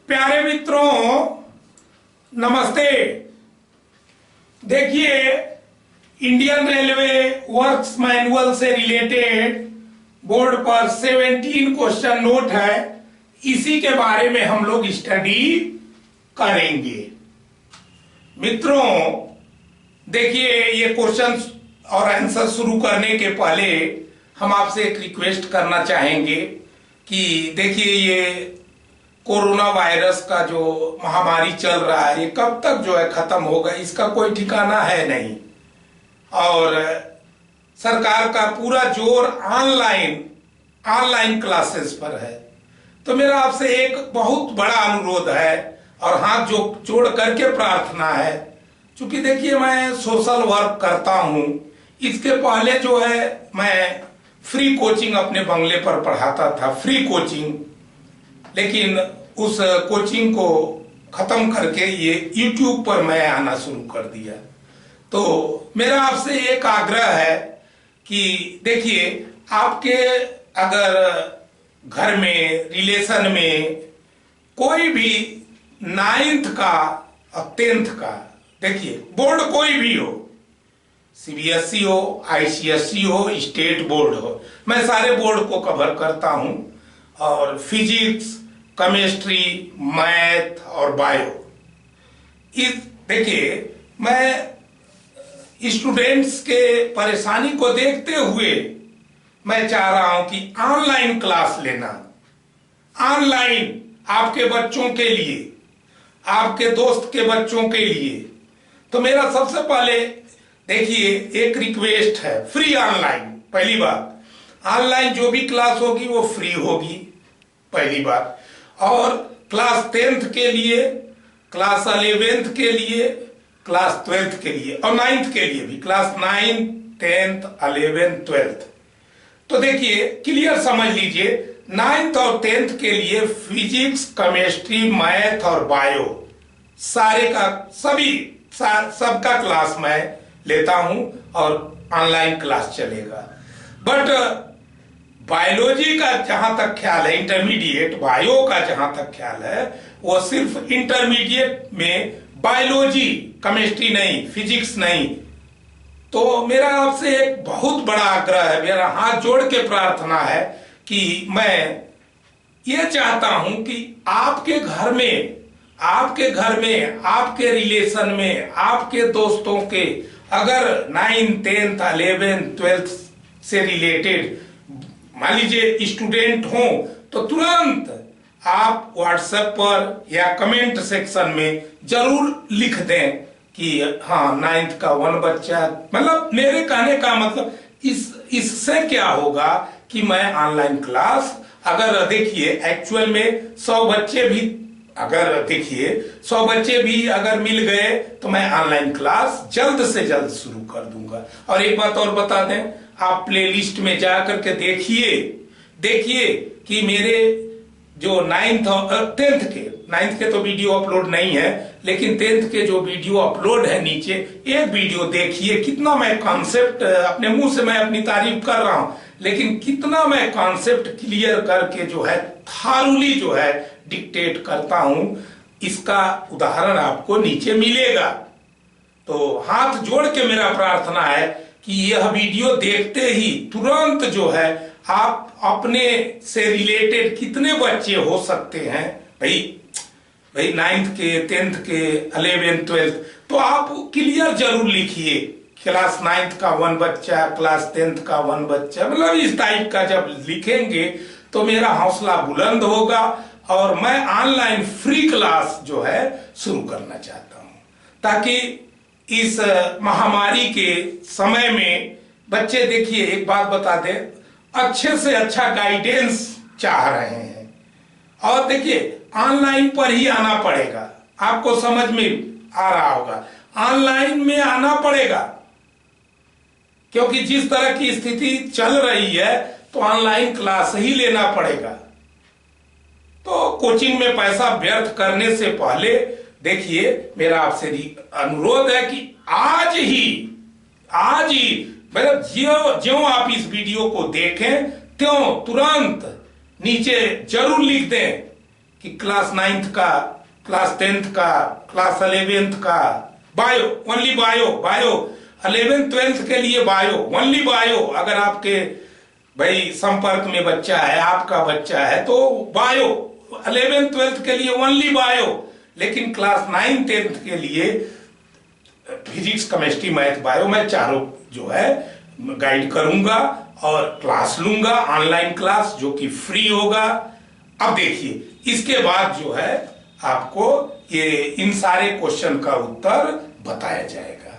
प्यारे मित्रों, नमस्ते। देखिए, इंडियन रेलवे वर्क्स मैनुअल से रिलेटेड बोर्ड पर 17 क्वेश्चन नोट है। इसी के बारे में हम लोग स्टडी करेंगे। मित्रों, देखिए, ये क्वेश्चन और आंसर शुरू करने के पहले हम आपसे एक रिक्वेस्ट करना चाहेंगे कि देखिए, ये कोरोना वायरस का जो महामारी चल रहा है, ये कब तक जो है खत्म होगा, इसका कोई ठिकाना है नहीं। और सरकार का पूरा जोर ऑनलाइन क्लासेस पर है। तो मेरा आपसे एक बहुत बड़ा अनुरोध है और हाथ जोड़ करके प्रार्थना है। क्योंकि देखिए, मैं सोशल वर्क करता हूं। इसके पहले जो है मैं फ्री कोचिंग अपने बंगले पर पढ़ाता था, फ्री कोचिंग। लेकिन उस कोचिंग को खत्म करके ये YouTube पर मैं आना शुरू कर दिया। तो मेरा आपसे एक आग्रह है कि देखिए, आपके अगर घर में, रिलेशन में कोई भी 9th का और 10th का, देखिए बोर्ड कोई भी हो, CBSE हो, ICSE हो, स्टेट बोर्ड हो, मैं सारे बोर्ड को कवर करता हूं। और फिजिक्स, केमिस्ट्री, मैथ और बायो, देखिए, मैं स्टूडेंट्स के परेशानी को देखते हुए मैं चाह रहा हूं कि ऑनलाइन क्लास लेना, ऑनलाइन आपके बच्चों के लिए, आपके दोस्त के बच्चों के लिए। तो मेरा सबसे पहले देखिए एक रिक्वेस्ट है, फ्री ऑनलाइन। पहली बात, ऑनलाइन जो भी क्लास होगी वो फ्री होगी, पहली बात। और क्लास 10th के लिए, क्लास 11th के लिए, क्लास 12th के लिए और 9th के लिए भी, क्लास 9, 10th, 11th, 12th। तो देखिए, क्लियर समझ लीजिए, 9th और 10th के लिए फिजिक्स, केमिस्ट्री, मैथ और बायो सारे का सबका क्लास मैं लेता हूं और ऑनलाइन क्लास चलेगा। बट बायोलॉजी का जहां तक ख्याल है, इंटरमीडिएट बायो का जहां तक ख्याल है, वो सिर्फ इंटरमीडिएट में बायोलॉजी, केमिस्ट्री नहीं, फिजिक्स नहीं। तो मेरा आपसे एक बहुत बड़ा आग्रह है, मेरा हाथ जोड़ के प्रार्थना है कि मैं ये चाहता हूं कि आपके घर में, आपके रिलेशन में, आपके दोस्तों के अगर 9, 10th, 11th, 12th से रिलेटेड मान लीजिए स्टूडेंट हो, तो तुरंत आप व्हाट्सएप पर या कमेंट सेक्शन में जरूर लिख दें कि हाँ, 9th का 1 बच्चा। मतलब मेरे कहने का मतलब इससे क्या होगा कि मैं ऑनलाइन क्लास, अगर देखिए एक्चुअल में 100 बच्चे भी अगर मिल गए तो मैं ऑनलाइन क्लास जल्द से जल्द शुरू कर दूंगा। और एक बात और बता दें, आप प्लेलिस्ट में जा करके देखिए कि मेरे जो 9th और 10th के तो वीडियो अपलोड नहीं है, लेकिन 10th के जो वीडियो अपलोड है, नीचे एक वीडियो देखिए, कितना मैं कॉन्सेप्ट, अपने मुंह से मैं अपनी तारीफ कर रहा हूं, लेकिन कितना मैं कॉन्सेप्ट क्लियर करके जो है थारूली जो है डिक्टेट करता हूं, इसका उदाहरण आपको नीचे मिलेगा। तो हाथ जोड़ के मेरा प्रार्थना है कि यह वीडियो देखते ही तुरंत जो है आप अपने से रिलेटेड कितने बच्चे हो सकते हैं, भाई 9th के, 10th के, 11th, 12th, तो आप क्लियर जरूर लिखिए, क्लास 9th का 1 बच्चा, क्लास 10th का 1 बच्चा, मतलब इस टाइप का जब लिखेंगे तो मेरा हौसला बुलंद होगा और मैं ऑनलाइन फ्री क्लास जो है शुरू करना चाहता हूं, ताकि इस महामारी के समय में बच्चे, देखिए एक बात बता दें, अच्छे से अच्छा गाइडेंस चाह रहे हैं। और देखिए, ऑनलाइन पर ही आना पड़ेगा, आपको समझ में आ रहा होगा, ऑनलाइन में आना पड़ेगा, क्योंकि जिस तरह की स्थिति चल रही है तो ऑनलाइन क्लास ही लेना पड़ेगा। तो कोचिंग में पैसा व्यर्थ करने से पहले देखिए, मेरा आपसे अनुरोध है कि आज ही मतलब ज्यों आप इस वीडियो को देखें त्यों तुरंत नीचे जरूर लिख दें कि क्लास 9th का, क्लास 10th का, क्लास 11th का bio, only bio, bio 11th 12th के लिए बायो, ओनली बायो। अगर आपके भाई संपर्क में बच्चा है, आपका बच्चा है, तो बायो 11th 12th के लिए ओनली बायो। लेकिन क्लास 9th 10th के लिए फिजिक्स, केमिस्ट्री, मैथ, बायो, मैं चारों जो है गाइड करूंगा और क्लास लूंगा, ऑनलाइन क्लास जो कि फ्री होगा। अब देखिए इसके बाद जो है आपको ये इन सारे क्वेश्चन का उत्तर बताया जाएगा।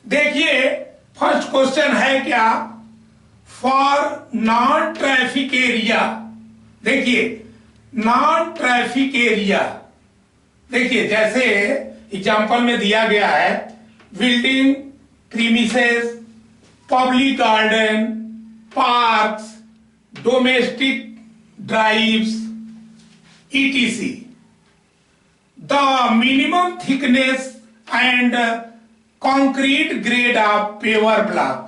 देखिए फर्स्ट क्वेश्चन है क्या, फॉर नॉन ट्रैफिक एरिया। देखिए नॉन ट्रैफिक एरिया, देखिए जैसे एग्जाम्पल में दिया गया है, building, premises, public garden, parks, domestic drives, etc. The minimum thickness and concrete grade of paver block।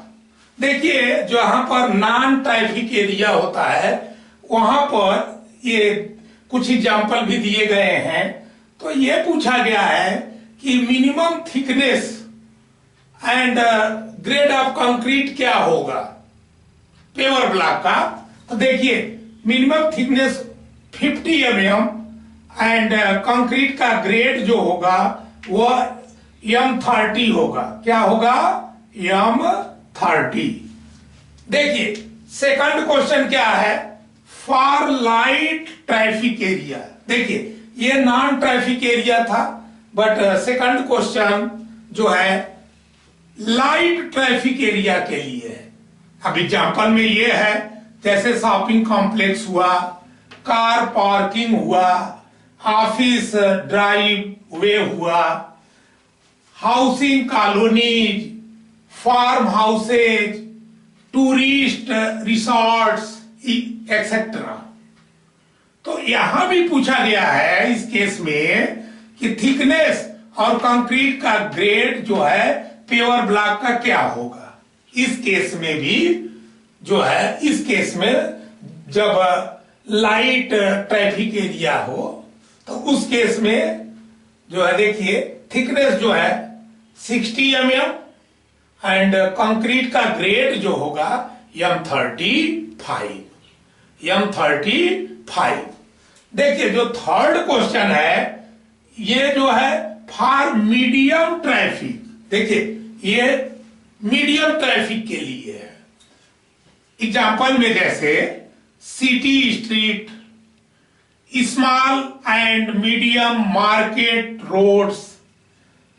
देखिए जहां पर नॉन ट्रैफिक एरिया होता है वहां पर ये कुछ एग्जाम्पल भी दिए गए हैं। तो ये पूछा गया है कि minimum thickness and grade of concrete क्या होगा पेवर ब्लॉक का। तो देखिए minimum thickness 50 mm and concrete का ग्रेड जो होगा वो M30 होगा। क्या होगा? M30। देखिए सेकंड क्वेश्चन क्या है, फॉर लाइट ट्रैफिक एरिया। देखिए ये नॉन ट्रैफिक एरिया था, बट सेकंड क्वेश्चन जो है लाइट ट्रैफिक एरिया के लिए है। अब एग्जाम्पल में ये है, जैसे शॉपिंग कॉम्प्लेक्स हुआ, कार पार्किंग हुआ, ऑफिस ड्राइव वे हुआ, housing colonies, farmhouses, tourist resorts et cetera. तो यहां भी पूछा गया है इस केस में कि थिकनेस और कंक्रीट का ग्रेड जो है पेवर ब्लॉक का क्या होगा। इस केस में भी जो है, इस केस में जब लाइट ट्रैफिक एरिया हो तो उस केस में जो है देखिए थिकनेस जो है 60 mm एंड कंक्रीट का ग्रेड जो होगा M35। देखिए जो थर्ड क्वेश्चन है ये जो है फॉर मीडियम ट्रैफिक। देखिए ये मीडियम ट्रैफिक के लिए है। एग्जाम्पल में जैसे city street, small and medium market roads,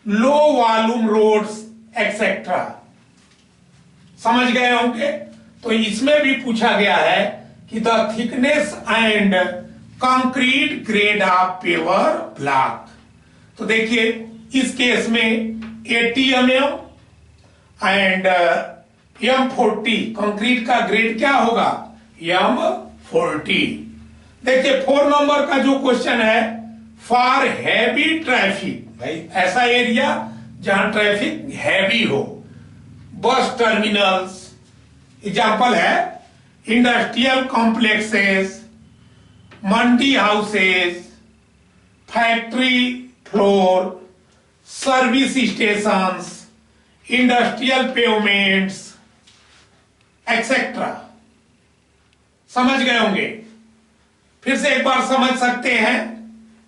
low volume roads et cetera. समझ गए होंगे। तो इसमें भी पूछा गया है कि the thickness and concrete grade of paver block. तो देखिए इस केस में 80 mm एंड M40 कंक्रीट का ग्रेड क्या होगा M40। देखिए 4 नंबर का जो क्वेश्चन है फॉर हैवी ट्रैफिक। भाई ऐसा एरिया जहां ट्रैफिक हैवी हो, बस टर्मिनल्स, एग्जाम्पल है industrial complexes, mandi houses, factory floor, service stations, industrial pavements etcetera. समझ गए होंगे। फिर से एक बार समझ सकते हैं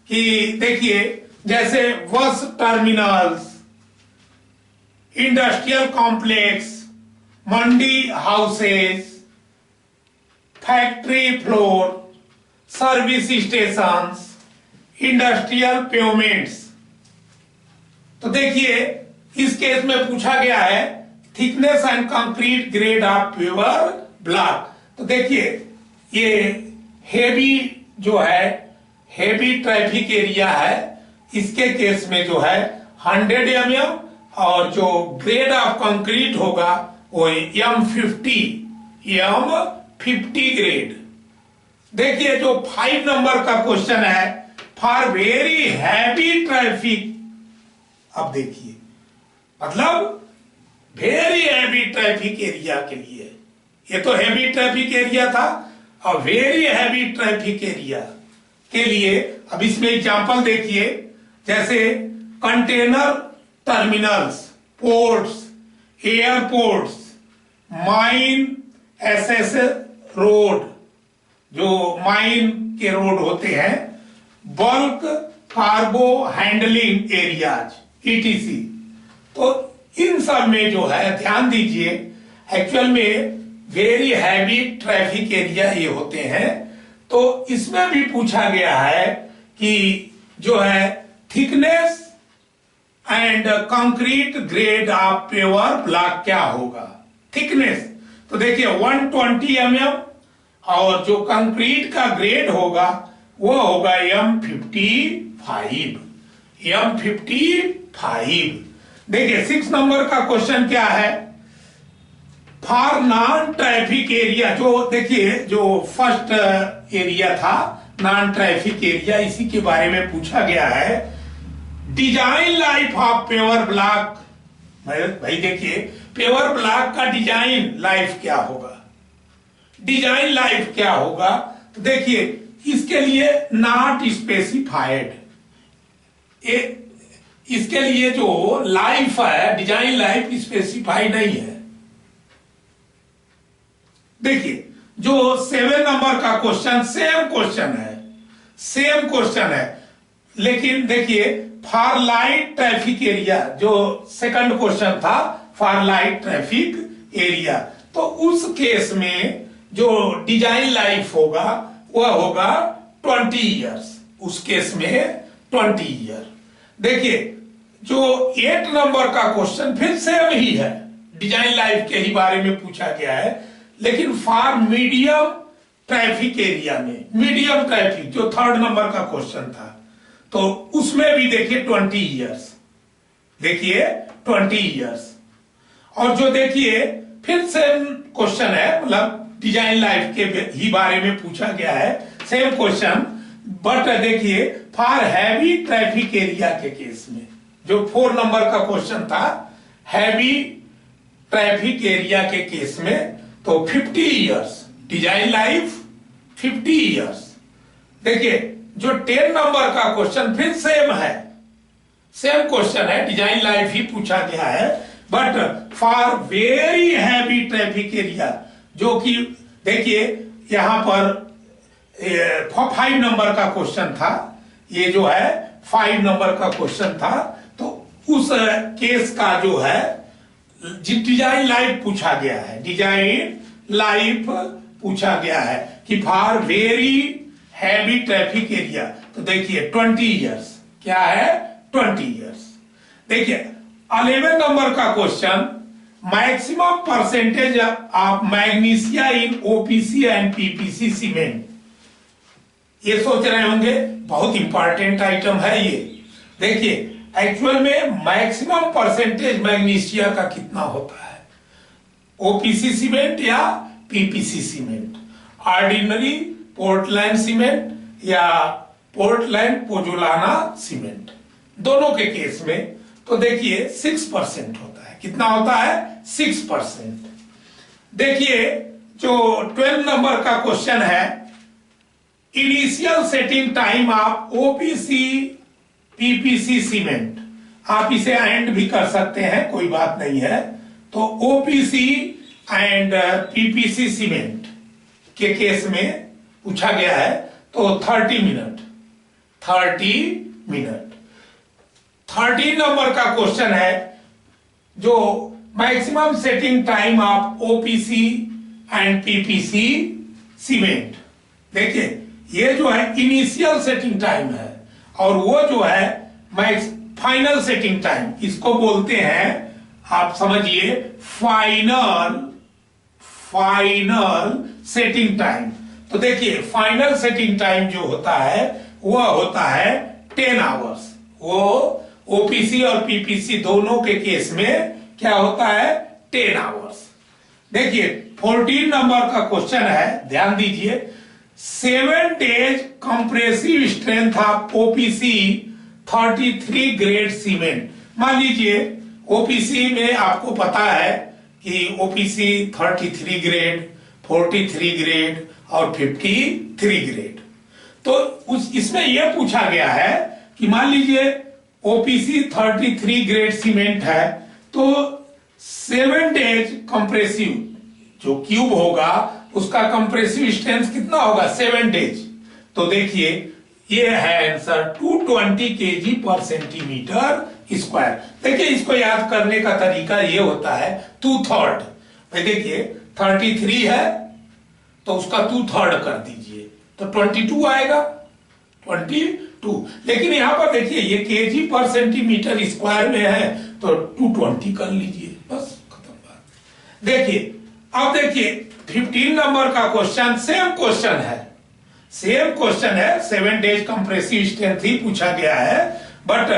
कि देखिए जैसे bus terminals, industrial complex, mandi houses, factory floor, service stations, industrial pavements. तो देखिए इस केस में पूछा गया है thickness and concrete grade of paver block. तो देखिए ये हेवी जो है, हेवी ट्रैफिक एरिया है, इसके केस में जो है 100 mm और जो ग्रेड ऑफ कंक्रीट होगा वो M50 ग्रेड। देखिए जो 5 नंबर का क्वेश्चन है फॉर वेरी हैवी ट्रैफिक। अब देखिए मतलब वेरी हैवी ट्रैफिक एरिया के लिए, ये तो हैवी ट्रैफिक एरिया था और वेरी हैवी ट्रैफिक एरिया के लिए अब इसमें एग्जांपल देखिए, जैसे container terminals, ports, airports, mine access road, जो माइन के रोड होते हैं, bulk cargo handling areas, ETC. तो इन सब में जो है ध्यान दीजिए, एक्चुअल में वेरी हैवी ट्रैफिक एरिया ये होते हैं। तो इसमें भी पूछा गया है कि जो है thickness and concrete grade of paver block क्या होगा। थिकनेस तो देखिए 120 mm, और जो कंक्रीट का ग्रेड होगा वो होगा M55। देखिए 6 नंबर का क्वेश्चन क्या है, फॉर नॉन ट्रैफिक एरिया। जो देखिए जो फर्स्ट एरिया था नॉन ट्रैफिक एरिया, इसी के बारे में पूछा गया है। Design life of paver block, भाई देखिए पेवर ब्लॉक का डिजाइन लाइफ क्या होगा, डिजाइन लाइफ क्या होगा। तो देखिए इसके लिए नॉट स्पेसिफाइड, इसके लिए जो लाइफ है डिजाइन लाइफ स्पेसिफाइड नहीं है। देखिए जो 7 नंबर का क्वेश्चन सेम क्वेश्चन है, लेकिन देखिए फॉर लाइट ट्रैफिक एरिया, जो सेकंड क्वेश्चन था फॉर लाइट ट्रैफिक एरिया, तो उस केस में जो डिजाइन लाइफ होगा वह होगा 20 ईयर्स, उस केस में 20 ईयर। देखिए जो 8 नंबर का क्वेश्चन फिर सेम ही है, डिजाइन लाइफ के ही बारे में पूछा गया है, लेकिन फॉर मीडियम ट्रैफिक एरिया में, मीडियम ट्रैफिक जो 3rd नंबर का क्वेश्चन था, तो उसमें भी देखिए 20 ईयर्स, देखिए 20 ईयर्स। और जो देखिए फिर सेम क्वेश्चन है, मतलब डिजाइन लाइफ के ही बारे में पूछा गया है, सेम क्वेश्चन, बट देखिए फॉर हैवी ट्रैफिक एरिया के केस में, जो 4 नंबर का क्वेश्चन था हैवी ट्रैफिक एरिया के केस में, तो 50 ईयर्स डिजाइन लाइफ 50 ईयर्स। देखिए जो 10 नंबर का क्वेश्चन फिर सेम है, सेम क्वेश्चन है, डिजाइन लाइफ ही पूछा गया है, but for very heavy traffic area, जो कि देखिए यहां पर 5 नंबर का क्वेश्चन था, ये जो है 5 नंबर का क्वेश्चन था, तो उस केस का जो है डिजाइन लाइफ पूछा गया है, डिजाइन लाइफ पूछा गया है कि for very heavy traffic area, तो देखिए 20 ईयर्स, क्या है 20 ईयर्स। देखिए 11 नंबर का question, maximum percentage of magnesia in OPC and PPC cement. ये सोच रहे होंगे बहुत इंपॉर्टेंट आइटम है ये। देखिए एक्चुअल में मैक्सिमम परसेंटेज मैग्नीशिया का कितना होता है, ओपीसी सीमेंट या PPC cement, ordinary Portland cement या पोर्टलैंड पोजोलाना सीमेंट, दोनों के केस में तो देखिए 6% होता है। कितना होता है 6%। देखिए जो 12 नंबर का क्वेश्चन है, initial setting time of OPC PPC cement, आप इसे एंड भी कर सकते हैं, कोई बात नहीं है। तो ओपीसी एंड पीपीसी सीमेंट के केस में पूछा गया है, तो 30 मिनट। 13 नंबर का क्वेश्चन है, जो maximum setting time of OPC and PPC cement. देखिए ये जो है इनिशियल सेटिंग टाइम है, और वो जो है फाइनल सेटिंग टाइम, इसको बोलते हैं, आप समझिए फाइनल सेटिंग टाइम। तो देखिए फाइनल सेटिंग टाइम जो होता है वह होता है 10 आवर्स। वो ओपीसी और पीपीसी दोनों के केस में क्या होता है 10 आवर्स। देखिए 14 नंबर का क्वेश्चन है, ध्यान दीजिए, 7 days compressive strength of OPC 33 grade cement. मान लीजिए ओपीसी में आपको पता है कि ओपीसी 33 ग्रेड, 43 ग्रेड और 53 ग्रेड। तो इसमें यह पूछा गया है कि मान लीजिए ओपीसी 33 ग्रेड सीमेंट है, तो 7 डेज कंप्रेसिव जो क्यूब होगा उसका कंप्रेसिव स्ट्रेंथ कितना होगा 7 डेज। तो देखिए ये है आंसर 220 kg पर सेंटीमीटर स्क्वायर। देखिए इसको याद करने का तरीका ये होता है 2/3। भाई देखिए 33 है तो उसका 2/3 कर दीजिए तो 22 आएगा, 22। लेकिन यहां पर देखिए ये केजी पर सेंटीमीटर स्क्वायर में है तो 220 कर लीजिए, बस खत्म बात। देखिए अब देखिए 15 नंबर का क्वेश्चन सेम क्वेश्चन है, 7 डेज कंप्रेसिव स्ट्रेंथ ही पूछा गया है, बट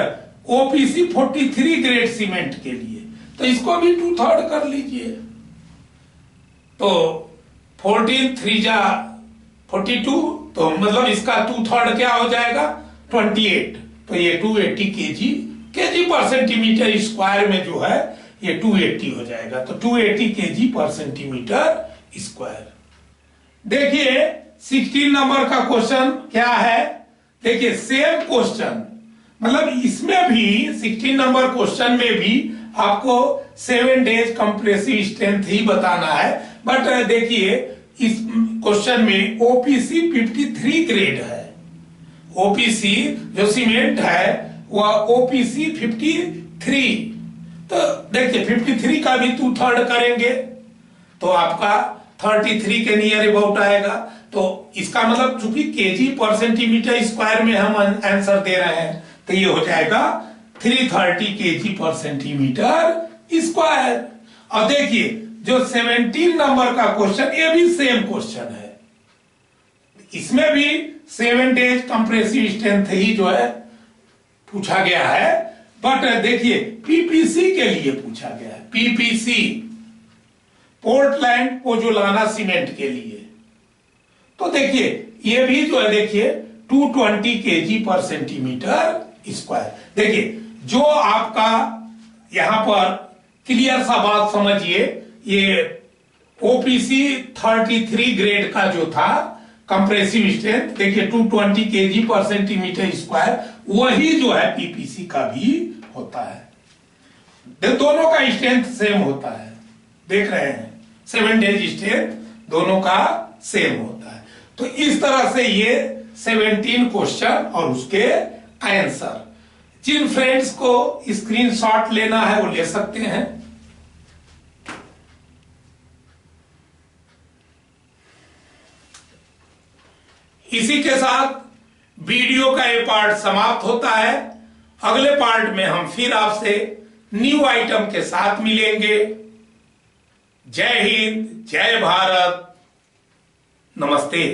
ओपीसी 43 ग्रेड सीमेंट के लिए, तो इसको भी 2/3 कर लीजिए। तो 14 3 जा 42, तो मतलब इसका 2/3 क्या हो जाएगा 28। तो ये 280 केजी पर सेंटीमीटर स्क्वायर में जो है ये 280 हो जाएगा। तो 280 केजी पर सेंटीमीटर स्क्वायर। देखिए 16 नंबर का क्वेश्चन क्या है, देखिए सेम क्वेश्चन, मतलब इसमें भी 16 नंबर क्वेश्चन में भी आपको 7 डेज कंप्रेसिव स्ट्रेंथ ही बताना है, बट देखिए इस क्वेश्चन में ओपीसी 53 ग्रेड है। ओपीसी जो सीमेंट है वह ओपीसी 53, तो देखिए 53 का भी 2/3 करेंगे तो आपका 33 के नियर अबाउट आएगा। तो इसका मतलब चूंकि केजी पर सेंटीमीटर स्क्वायर में हम आंसर दे रहे हैं तो ये हो जाएगा 330 केजी पर सेंटीमीटर स्क्वायर। और देखिए जो 17 नंबर का क्वेश्चन ये भी सेम क्वेश्चन है, इसमें भी 7 डेज कंप्रेसिव स्ट्रेंथ ही जो है पूछा गया है, बट देखिए पीपीसी के लिए पूछा गया है, पीपीसी पोर्टलैंड पोजोलाना सीमेंट के लिए। तो देखिए ये भी जो है देखिए 220 केजी पर सेंटीमीटर स्क्वायर। देखिए जो आपका यहां पर क्लियर सा बात समझिए, ये ओपीसी 33 ग्रेड का जो था कंप्रेसिव स्ट्रेंथ, देखिए 220 केजी पर सेंटीमीटर स्क्वायर, वही जो है पीपीसी का भी होता है। दोनों का स्ट्रेंथ सेम होता है, देख रहे हैं 7 डेज स्ट्रेंथ दोनों का सेम होता है। तो इस तरह से ये 17 क्वेश्चन और उसके आंसर। जिन फ्रेंड्स को स्क्रीनशॉट लेना है वो ले सकते हैं। इसी के साथ वीडियो का ये पार्ट समाप्त होता है। अगले पार्ट में हम फिर आपसे न्यू आइटम के साथ मिलेंगे। जय हिंद, जय भारत, नमस्ते।